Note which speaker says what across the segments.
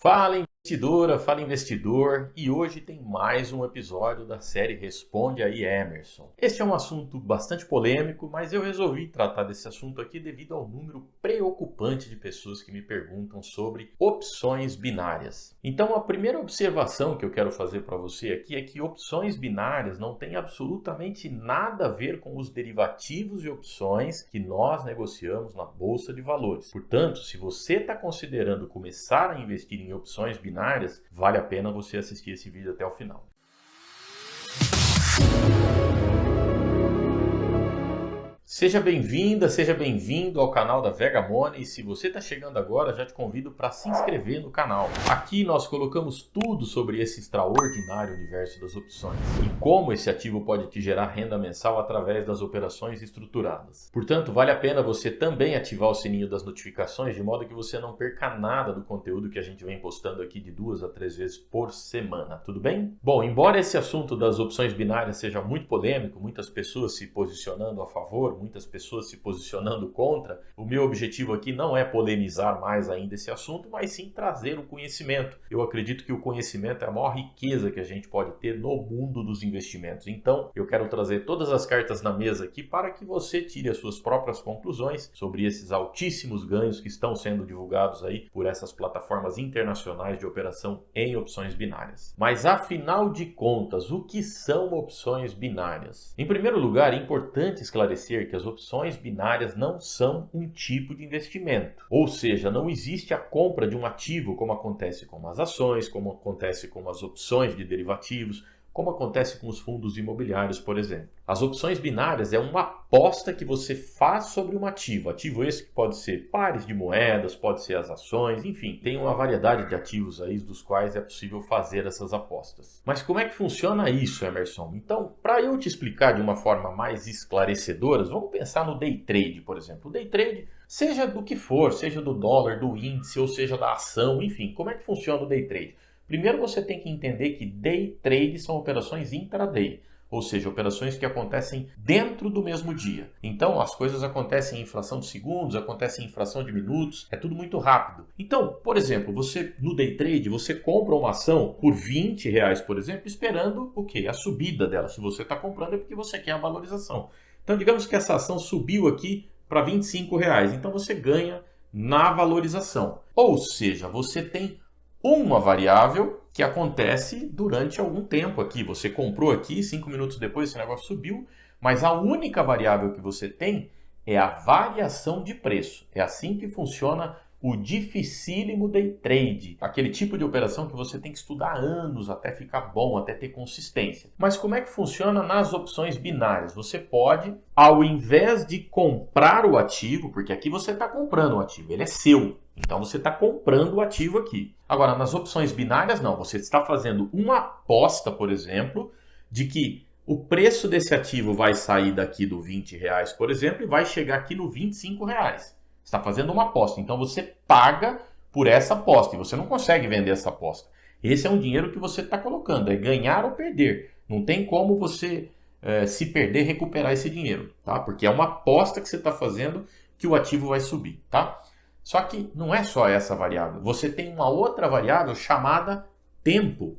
Speaker 1: Fala investidora, fala investidor, e hoje tem mais um episódio da série Responde aí Emerson. Este é um assunto bastante polêmico, mas eu resolvi tratar desse assunto aqui devido ao número preocupante de pessoas que me perguntam sobre opções binárias. Então a primeira observação que eu quero fazer para você aqui é que opções binárias não têm absolutamente nada a ver com os derivativos e opções que nós negociamos na Bolsa de Valores. Portanto, se você está considerando começar a investir em opções binárias, vale a pena você assistir esse vídeo até o final. Seja bem-vinda, seja bem-vindo ao canal da Vega Money. E se você está chegando agora, já te convido para se inscrever no canal. Aqui nós colocamos tudo sobre esse extraordinário universo das opções e como esse ativo pode te gerar renda mensal através das operações estruturadas. Portanto, vale a pena você também ativar o sininho das notificações, de modo que você não perca nada do conteúdo que a gente vem postando aqui de 2 a 3 vezes por semana, tudo bem? Bom, embora esse assunto das opções binárias seja muito polêmico, muitas pessoas se posicionando a favor, muitas pessoas se posicionando contra, o meu objetivo aqui não é polemizar mais ainda esse assunto, mas sim trazer o conhecimento. Eu acredito que o conhecimento é a maior riqueza que a gente pode ter no mundo dos investimentos. Então, eu quero trazer todas as cartas na mesa aqui para que você tire as suas próprias conclusões sobre esses altíssimos ganhos que estão sendo divulgados aí por essas plataformas internacionais de operação em opções binárias. Mas afinal de contas, o que são opções binárias? Em primeiro lugar, é importante esclarecer que as opções binárias não são um tipo de investimento. Ou seja, não existe a compra de um ativo como acontece com as ações, como acontece com as opções de derivativos, como acontece com os fundos imobiliários, por exemplo. As opções binárias é uma aposta que você faz sobre um ativo. Ativo esse que pode ser pares de moedas, pode ser as ações, enfim, tem uma variedade de ativos aí dos quais é possível fazer essas apostas. Mas como é que funciona isso, Emerson? Então, para eu te explicar de uma forma mais esclarecedora, vamos pensar no day trade, por exemplo. O day trade, seja do que for, seja do dólar, do índice, ou seja da ação, enfim, como é que funciona o day trade? Primeiro você tem que entender que day trade são operações intraday, ou seja, operações que acontecem dentro do mesmo dia. Então as coisas acontecem em fração de segundos, acontecem em fração de minutos, é tudo muito rápido. Então, por exemplo, você no day trade, você compra uma ação por R$20, por exemplo, esperando o quê? A subida dela. Se você está comprando é porque você quer a valorização. Então digamos que essa ação subiu aqui para R$25, então você ganha na valorização. Ou seja, você tem uma variável que acontece durante algum tempo aqui. Você comprou aqui, 5 minutos depois esse negócio subiu, mas a única variável que você tem é a variação de preço. É assim que funciona o dificílimo day trade, aquele tipo de operação que você tem que estudar anos até ficar bom, até ter consistência. Mas como é que funciona nas opções binárias? Você pode, ao invés de comprar o ativo, porque aqui você está comprando o ativo, ele é seu. Então você está comprando o ativo aqui. Agora, nas opções binárias, não. Você está fazendo uma aposta, por exemplo, de que o preço desse ativo vai sair daqui do R$20, por exemplo, e vai chegar aqui no R$25. Você está fazendo uma aposta. Então você paga por essa aposta e você não consegue vender essa aposta. Esse é um dinheiro que você está colocando, é ganhar ou perder. Não tem como você se perder, recuperar esse dinheiro, tá? Porque é uma aposta que você está fazendo que o ativo vai subir, tá? Só que não é só essa variável. Você tem uma outra variável chamada tempo.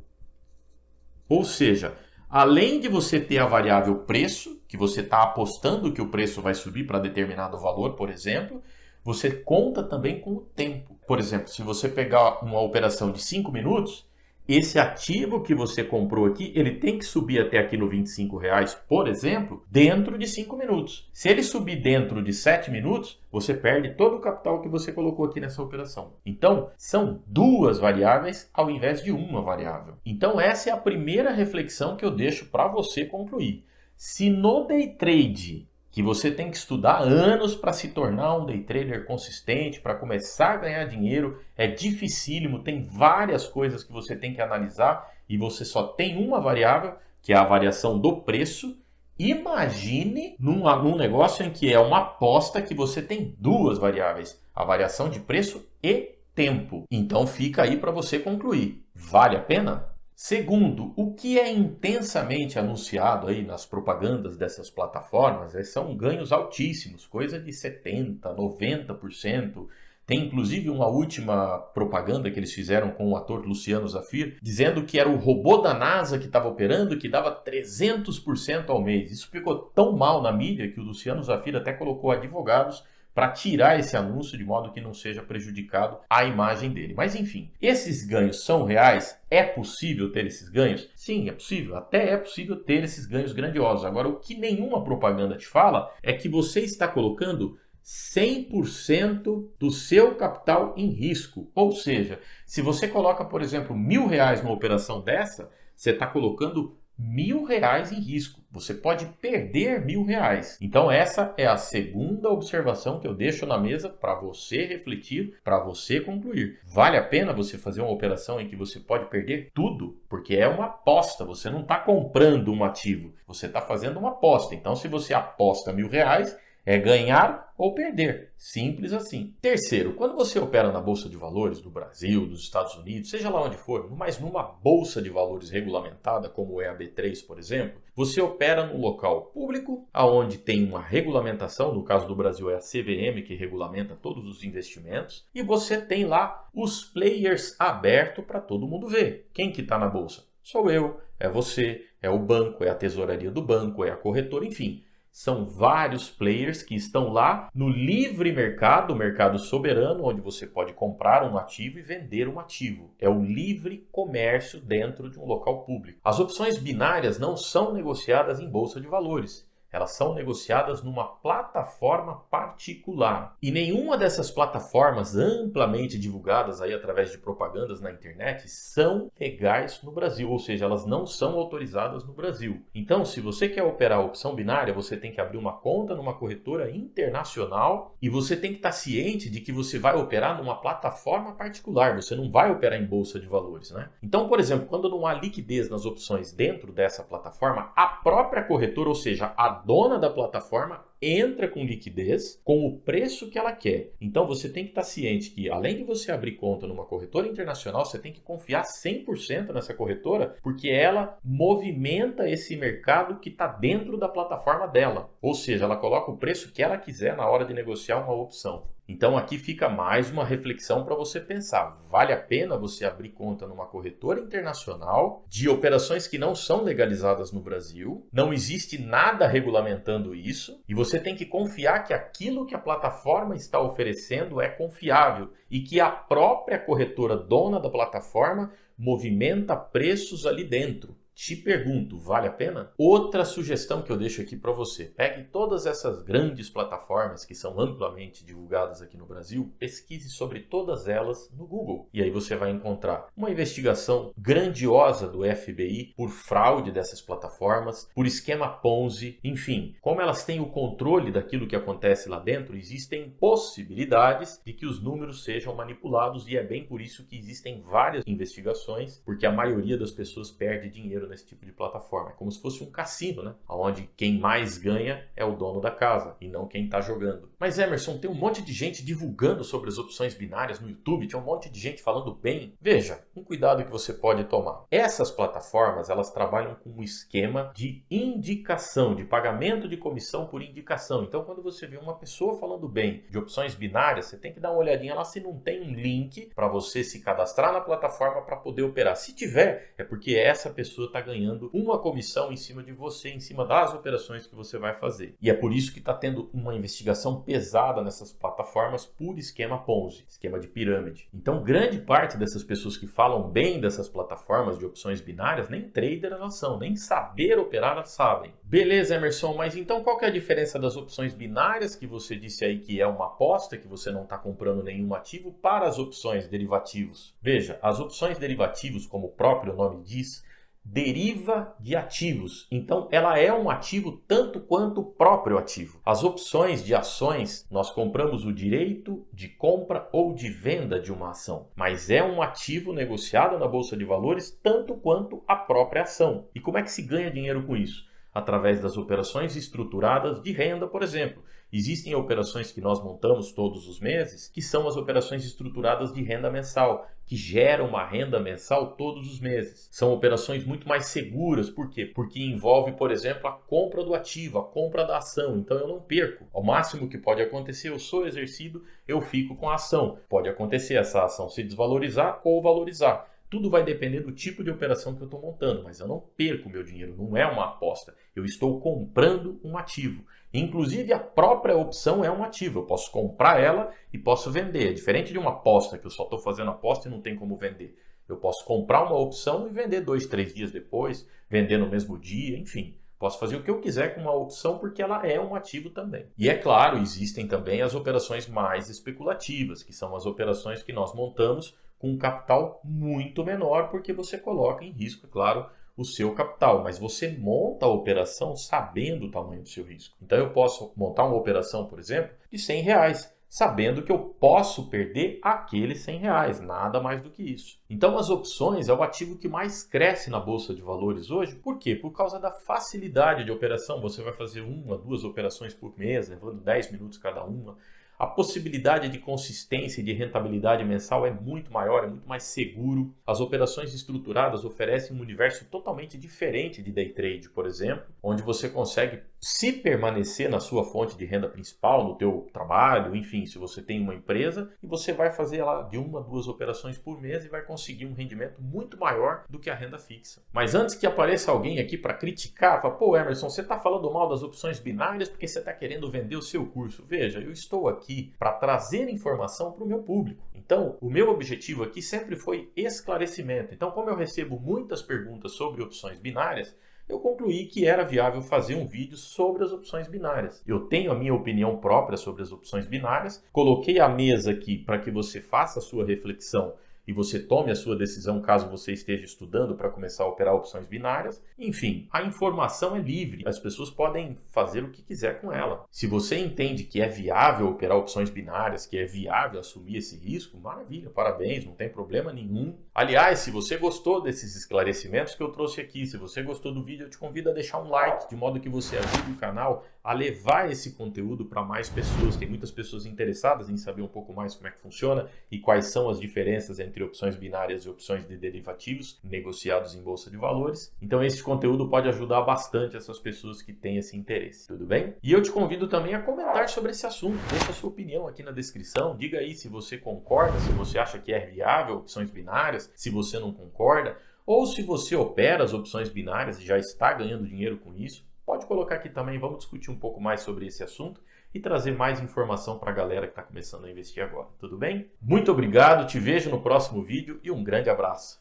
Speaker 1: Ou seja, além de você ter a variável preço, que você está apostando que o preço vai subir para determinado valor, por exemplo, você conta também com o tempo. Por exemplo, se você pegar uma operação de 5 minutos, esse ativo que você comprou aqui, ele tem que subir até aqui no R$25, por exemplo, dentro de 5 minutos. Se ele subir dentro de 7 minutos, você perde todo o capital que você colocou aqui nessa operação. Então, são duas variáveis ao invés de uma variável. Então, essa é a primeira reflexão que eu deixo para você concluir. Se no day trade, que você tem que estudar anos para se tornar um day trader consistente, para começar a ganhar dinheiro, é dificílimo, tem várias coisas que você tem que analisar e você só tem uma variável, que é a variação do preço. Imagine num negócio em que é uma aposta que você tem duas variáveis, a variação de preço e tempo. Então fica aí para você concluir. Vale a pena? Segundo, o que é intensamente anunciado aí nas propagandas dessas plataformas são ganhos altíssimos, coisa de 70%, 90%. Tem inclusive uma última propaganda que eles fizeram com o ator Luciano Zaffir, dizendo que era o robô da NASA que estava operando, que dava 300% ao mês. Isso ficou tão mal na mídia que o Luciano Zaffir até colocou advogados para tirar esse anúncio de modo que não seja prejudicado a imagem dele. Mas enfim, esses ganhos são reais? É possível ter esses ganhos? Sim, é possível. Até é possível ter esses ganhos grandiosos. Agora, o que nenhuma propaganda te fala é que você está colocando 100% do seu capital em risco. Ou seja, se você coloca, por exemplo, R$1.000 numa operação dessa, você está colocando R$1.000 em risco. Você pode perder R$1.000. Então essa é a segunda observação que eu deixo na mesa para você refletir, para você concluir. Vale a pena você fazer uma operação em que você pode perder tudo? Porque é uma aposta, você não está comprando um ativo, você está fazendo uma aposta. Então se você aposta R$1.000, é ganhar ou perder. Simples assim. Terceiro, quando você opera na Bolsa de Valores do Brasil, dos Estados Unidos, seja lá onde for, mas numa Bolsa de Valores regulamentada, como é a B3, por exemplo, você opera num local público, onde tem uma regulamentação, no caso do Brasil é a CVM, que regulamenta todos os investimentos, e você tem lá os players abertos para todo mundo ver. Quem que está na Bolsa? Sou eu, é você, é o banco, é a tesouraria do banco, é a corretora, enfim. São vários players que estão lá no livre mercado, o mercado soberano, onde você pode comprar um ativo e vender um ativo. É o livre comércio dentro de um local público. As opções binárias não são negociadas em bolsa de valores. Elas são negociadas numa plataforma particular. E nenhuma dessas plataformas amplamente divulgadas aí através de propagandas na internet são legais no Brasil, ou seja, elas não são autorizadas no Brasil. Então, se você quer operar a opção binária, você tem que abrir uma conta numa corretora internacional e você tem que estar ciente de que você vai operar numa plataforma particular, você não vai operar em bolsa de valores, né? Então, por exemplo, quando não há liquidez nas opções dentro dessa plataforma, a própria corretora, ou seja, a dona da plataforma, entra com liquidez com o preço que ela quer. Então você tem que estar ciente que, além de você abrir conta numa corretora internacional, você tem que confiar 100% nessa corretora, porque ela movimenta esse mercado que está dentro da plataforma dela. Ou seja, ela coloca o preço que ela quiser na hora de negociar uma opção. Então aqui fica mais uma reflexão para você pensar. Vale a pena você abrir conta numa corretora internacional de operações que não são legalizadas no Brasil? Não existe nada regulamentando isso e você tem que confiar que aquilo que a plataforma está oferecendo é confiável e que a própria corretora dona da plataforma movimenta preços ali dentro. Te pergunto, vale a pena? Outra sugestão que eu deixo aqui para você. Pegue todas essas grandes plataformas que são amplamente divulgadas aqui no Brasil, pesquise sobre todas elas no Google. E aí você vai encontrar uma investigação grandiosa do FBI por fraude dessas plataformas, por esquema Ponzi, enfim. Como elas têm o controle daquilo que acontece lá dentro, existem possibilidades de que os números sejam manipulados e é bem por isso que existem várias investigações, porque a maioria das pessoas perde dinheiro nesse tipo de plataforma. É como se fosse um cassino, né? Onde quem mais ganha é o dono da casa e não quem está jogando. Mas Emerson, tem um monte de gente divulgando sobre as opções binárias no YouTube, tem um monte de gente falando bem. Veja, um cuidado que você pode tomar. Essas plataformas, elas trabalham com um esquema de indicação, de pagamento de comissão por indicação. Então, quando você vê uma pessoa falando bem de opções binárias, você tem que dar uma olhadinha lá se não tem um link para você se cadastrar na plataforma para poder operar. Se tiver, é porque essa pessoa está ganhando uma comissão em cima de você, em cima das operações que você vai fazer. E é por isso que está tendo uma investigação pesada nessas plataformas por esquema Ponzi, esquema de pirâmide. Então, grande parte dessas pessoas que falam bem dessas plataformas de opções binárias, nem trader elas são, nem saber operar elas sabem. Beleza, Emerson, mas então qual que é a diferença das opções binárias que você disse aí que é uma aposta, que você não está comprando nenhum ativo, para as opções derivativos? Veja, as opções derivativos, como o próprio nome diz, deriva de ativos. Então, ela é um ativo tanto quanto o próprio ativo. As opções de ações, nós compramos o direito de compra ou de venda de uma ação, mas é um ativo negociado na Bolsa de Valores tanto quanto a própria ação. E como é que se ganha dinheiro com isso? Através das operações estruturadas de renda, por exemplo, Existem operações que nós montamos todos os meses, que são as operações estruturadas de renda mensal, que geram uma renda mensal todos os meses. São operações muito mais seguras, por quê? Porque envolve, por exemplo, a compra do ativo, a compra da ação, então eu não perco. Ao máximo que pode acontecer, eu sou exercido, eu fico com a ação. Pode acontecer essa ação se desvalorizar ou valorizar. Tudo vai depender do tipo de operação que eu estou montando, mas eu não perco meu dinheiro, não é uma aposta. Eu estou comprando um ativo. Inclusive, a própria opção é um ativo. Eu posso comprar ela e posso vender. É diferente de uma aposta, que eu só estou fazendo aposta e não tem como vender. Eu posso comprar uma opção e vender 2, 3 dias depois, vender no mesmo dia, enfim. Posso fazer o que eu quiser com uma opção porque ela é um ativo também. E é claro, existem também as operações mais especulativas, que são as operações que nós montamos com um capital muito menor, porque você coloca em risco, é claro, o seu capital. Mas você monta a operação sabendo o tamanho do seu risco. Então eu posso montar uma operação, por exemplo, de R$100, sabendo que eu posso perder aqueles R$100, nada mais do que isso. Então as opções é o ativo que mais cresce na Bolsa de Valores hoje. Por quê? Por causa da facilidade de operação. Você vai fazer 1 a 2 operações por mês, levando 10 minutos cada uma. A possibilidade de consistência e de rentabilidade mensal é muito maior, é muito mais seguro. As operações estruturadas oferecem um universo totalmente diferente de day trade, por exemplo, onde você consegue se permanecer na sua fonte de renda principal, no teu trabalho, enfim, se você tem uma empresa, e você vai fazer lá de 1 a 2 operações por mês e vai conseguir um rendimento muito maior do que a renda fixa. Mas antes que apareça alguém aqui para criticar, fala, pô, Emerson, você está falando mal das opções binárias porque você está querendo vender o seu curso. Veja, eu estou aqui para trazer informação para o meu público. Então, o meu objetivo aqui sempre foi esclarecimento. Então, como eu recebo muitas perguntas sobre opções binárias, eu concluí que era viável fazer um vídeo sobre as opções binárias. Eu tenho a minha opinião própria sobre as opções binárias, coloquei a mesa aqui para que você faça a sua reflexão e você tome a sua decisão caso você esteja estudando para começar a operar opções binárias. Enfim, a informação é livre, as pessoas podem fazer o que quiser com ela. Se você entende que é viável operar opções binárias, que é viável assumir esse risco, maravilha, parabéns, não tem problema nenhum. Aliás, se você gostou desses esclarecimentos que eu trouxe aqui, se você gostou do vídeo, eu te convido a deixar um like, de modo que você ajude o canal a levar esse conteúdo para mais pessoas. Tem muitas pessoas interessadas em saber um pouco mais como é que funciona e quais são as diferenças entre opções binárias e opções de derivativos negociados em bolsa de valores. Então esse conteúdo pode ajudar bastante essas pessoas que têm esse interesse, tudo bem? E eu te convido também a comentar sobre esse assunto. Deixa a sua opinião aqui na descrição. Diga aí se você concorda, se você acha que é viável opções binárias, se você não concorda, ou se você opera as opções binárias e já está ganhando dinheiro com isso. Pode colocar aqui também, vamos discutir um pouco mais sobre esse assunto e trazer mais informação para a galera que está começando a investir agora, tudo bem? Muito obrigado, te vejo no próximo vídeo e um grande abraço!